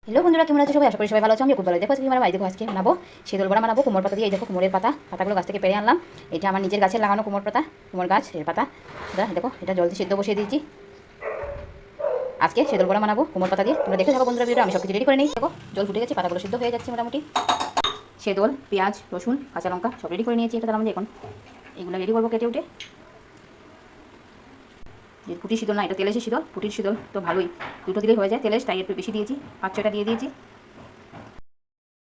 Hello বন্ধুরা, কেমন আছো সবাই? আশা করি সবাই ভালো আছো। আমি খুব ভালো। দেখো আজকে আমার বাড়ি দেখো, আজকে বানাবো শীতল বড়া বানাবো কুমড়োর পাতা দিয়ে। এই দেখো কুমড়োর পাতাগুলো গাছ থেকে পেড়ে আনলাম। এটা আমার নিজের গাছের লাগানো কুমড়োর গাছের পাতা। দেখো এটা জলদি সিদ্ধ বসিয়ে দিয়েছি। আজকে শীতল বড়া বানাবো কুমড়োর পাতা দিয়ে। তোমরা দেখে থাকো বন্ধুরা ভিডিও। আমি সব কিছু রেডি করে নিই। দেখো জল ফুটে গেছে, পাতাগুলো সিদ্ধ হয়ে যাচ্ছে মোটামুটি। শীতল, পেঁয়াজ, রসুন, কাঁচা লঙ্কা সব রেডি করে নিয়েছি। এটা তার মধ্যে এখন এগুলো রেডি করবো কেটে উঠে। যে ফুটির শীতল না, এটা তেলের শীতল। ফুটির শীতল তো ভালোই, দুটো দিলেই হয়ে যায়। তেলের তাই একটু বেশি দিয়েছি, 5-6টা দিয়ে দিয়েছি।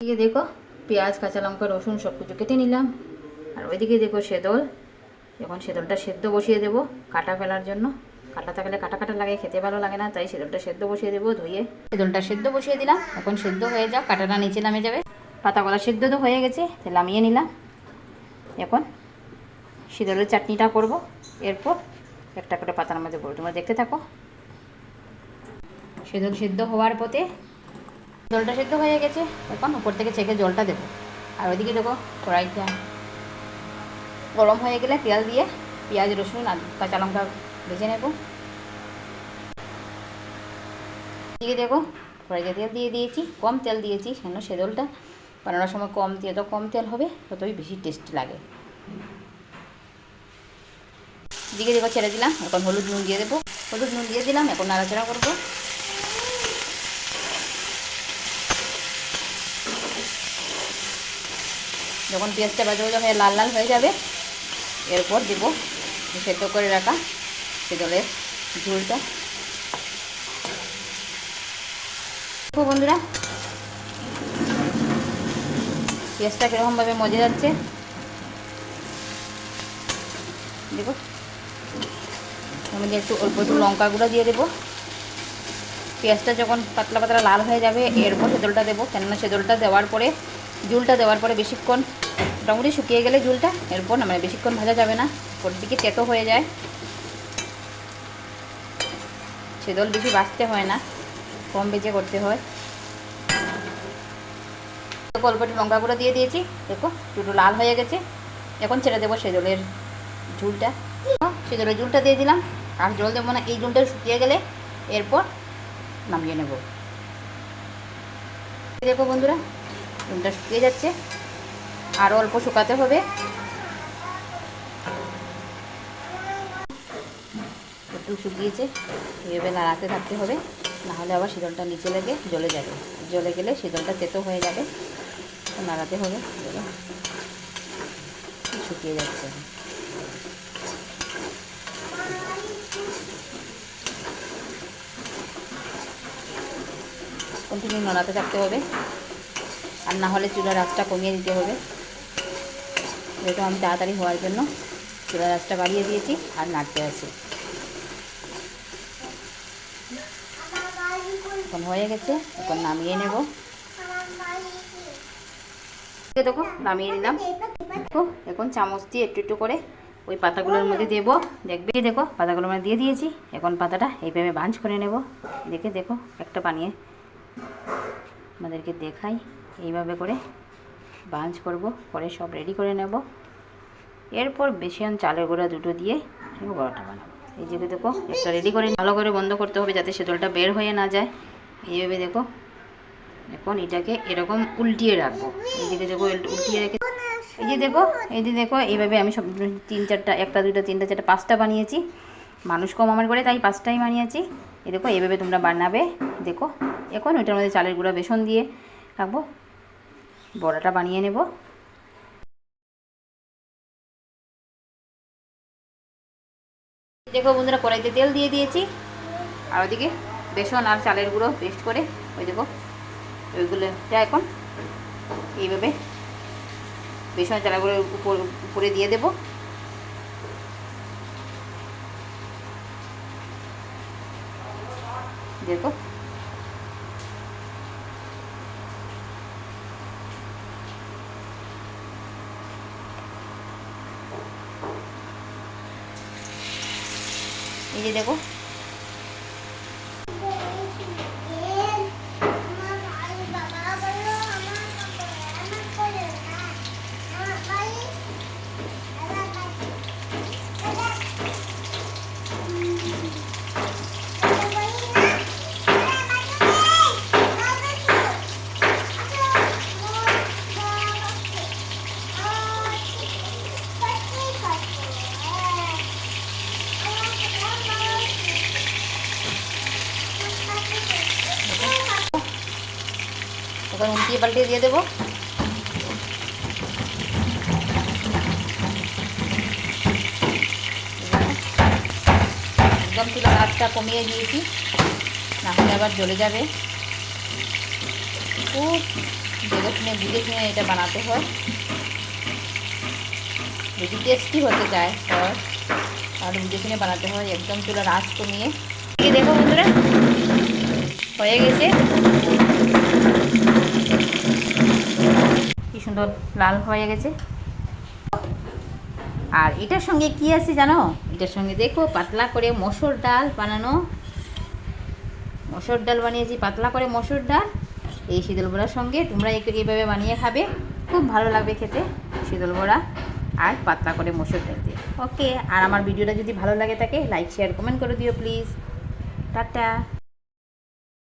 এদিকে দেখো পেঁয়াজ, কাঁচা লঙ্কা, রসুন সব কিছু কেটে নিলাম। আর ওইদিকে দেখো শীতল। এখন শীতলটা সেদ্ধ বসিয়ে দেবো কাটা ফেলার জন্য। কাটা থাকলে কাটা কাটা লাগে, খেতে ভালো লাগে না, তাই শীতলটা সেদ্ধ বসিয়ে দেবো ধুয়ে। শীতলটা সেদ্ধ বসিয়ে দিলাম, এখন সেদ্ধ হয়ে যাও, কাটাটা নিচে নামে যাবে। পাতাগুলো সেদ্ধ তো হয়ে গেছে, তাই নামিয়ে নিলাম। এখন শীতলের চাটনিটা করব, এরপর একটা করে পাতার মধ্যে পড়ো। তোমরা দেখতে থাকো। শীতল সেদ্ধ হওয়ার পথে জলটা সেদ্ধ হয়ে গেছে, এখন উপর থেকে ছেঁকে জলটা দেবো। আর ওইদিকে দেখো কড়াইটা গরম হয়ে গেলে তেল দিয়ে পেঁয়াজ, রসুন আর কাঁচা লঙ্কা ভেজে নেব। এদিকে দেখো কড়াইতে তেল দিয়ে দিয়েছি, কম তেল দিয়েছি কেন সেদলটা বানানোর সময় কম দিয়ে, তো কম তেল হবে ততই বেশি টেস্টি লাগে। এদিকে দেখো ছেড়ে দিলাম, এখন হলুদ নুন দিয়ে দেবো। হলুদ নুন দিয়ে দিলাম, এখন নাড়াচাড়া করবো। যখন পেঁয়াজটা ভাজা ভাজা হয়ে লাল লাল হয়ে যাবে, এরপর দেব সেদ্ধ করে রাখা শীতলের ঝোলটা। দেখো বন্ধুরা পেঁয়াজটা কীরকমভাবে মজে যাচ্ছে, দেখো। এর মধ্যে অল্প একটু লঙ্কা গুঁড়ো দিয়ে দেবো। পেঁয়াজটা যখন পাতলা পাতলা লাল হয়ে যাবে, এরপর সেদলটা দেবো। কেননা সেদলটা দেওয়ার পরে ঝুলটা দেওয়ার পরে বেশিক্ষণ মোটামুটি শুকিয়ে গেলে ঝুলটা, এরপর না মানে বেশিক্ষণ ভাজা যাবে না, ওর দিকে তেতো হয়ে যায়। সেদল বেশি বাছতে হয় না, কম বেজে করতে হয়। অল্প একটু লঙ্কা গুঁড়ো দিয়ে দিয়েছি, দেখো একটু লাল হয়ে গেছে। এখন ছেড়ে দেবো সেদলের ঝুলটা। সেদলের ঝুলটা দিয়ে দিলাম, আর জল দেবো না। এই ঝুলটা শুকিয়ে গেলে এরপর নামিয়ে নেব। দেখো বন্ধুরা ঝুলটা শুকিয়ে যাচ্ছে, আরও অল্প শুকাতে হবে। একটু শুকিয়েছে, এভাবে নাড়াতে থাকতে হবে, নাহলে আবার শীতলটা নিচে লেগে জ্বলে যাবে। জ্বলে গেলে শীতলটা তেতো হয়ে যাবে, নাড়াতে হবে। শুকিয়ে যাচ্ছে, কন্টিনিউ নাড়াতে থাকতে হবে, আর না হলে চুলার আঁচটা কমিয়ে দিতে হবে। যেহেতু আমি তাড়াতাড়ি হওয়ার জন্য চুলার আঁচটা বাড়িয়ে দিয়েছি আর নাড়তে আছি। এখন হয়ে গেছে, এখন নামিয়ে নেব। দেখো নামিয়ে নিলাম। দেখো এখন চামচ দিয়ে একটু একটু করে ওই পাতাগুলোর মধ্যে দেবো। দেখবে দেখো পাতাগুলোর মধ্যে দিয়ে দিয়েছি। এখন পাতাটা এইভাবে ভাঁজ করে নেব। দেখো একটা বানিয়ে আমাদেরকে দেখাই, এইভাবে করে ভাঁজ করব, পরে সব রেডি করে নেব। এরপর বেসন চালের গুঁড়া দুটো দিয়ে বড়াটা বানাবো। এই যে দেখো একটা রেডি করে ভালো করে বন্ধ করতে হবে যাতে সেদলটা বের হয়ে না যায়। এইভাবে দেখো, এখন এটাকে এরকম উল্টিয়ে রাখবো। এইদিকে দেখো উল্টিয়ে রেখে এই যে দেখো এইভাবে আমি সব 3-4টা, 1টা 2টা 3টা 4টা 5টা বানিয়েছি। মানুষ কম আমার করে তাই 5টাই বানিয়েছি। এই দেখো এইভাবে তোমরা বানাবে। দেখো এখন ওইটার মধ্যে চালের গুঁড়া বেসন দিয়ে রাখবো, বড়াটা বানিয়ে নেব। দেখো বন্ধুরা কড়াইতে তেল দিয়ে দিয়েছি, আর ওইদিকে বেসন আর চালের গুঁড়ো পেস্ট করে ওই দেখো ওইগুলোটা এখন এইভাবে বেসন চালের গুঁড়োর উপরে দিয়ে দেবো। দেখো এই যে দেখো এখন উল্টিয়ে পাল্টিয়ে দিয়ে দেবো। একদম চুলার আঁচটা কমিয়ে দিয়েছি, না হলে আবার জ্বলে যাবে। খুব দেখে শুনে বুঝে শুনে এটা বানাতে হয়, যদি টেস্টি হতে চায় তাহলে বুঝে শুনে বানাতে হয়। একদম চুলার আঁচ কমিয়ে। দেখো বন্ধুরা, হয়ে গেছে, কি সুন্দর লাল হয়ে গেছে। আর এটার সঙ্গে কি আছে জানো? এটার সঙ্গে দেখো পাতলা করে মসুর ডাল বানানো, মসুর ডাল বানিয়েছি, পাতলা করে মসুর ডাল। এই শীতল বড়ার সঙ্গে তোমরা এইভাবে বানিয়ে খাবে, খুব ভালো লাগবে খেতে, শীতল বড়া আর পাতলা করে মসুর ডাল দিয়ে। ওকে, আর আমার ভিডিওটা যদি ভালো লাগে থাকে লাইক শেয়ার কমেন্ট করে দিও প্লিজ। টাটা।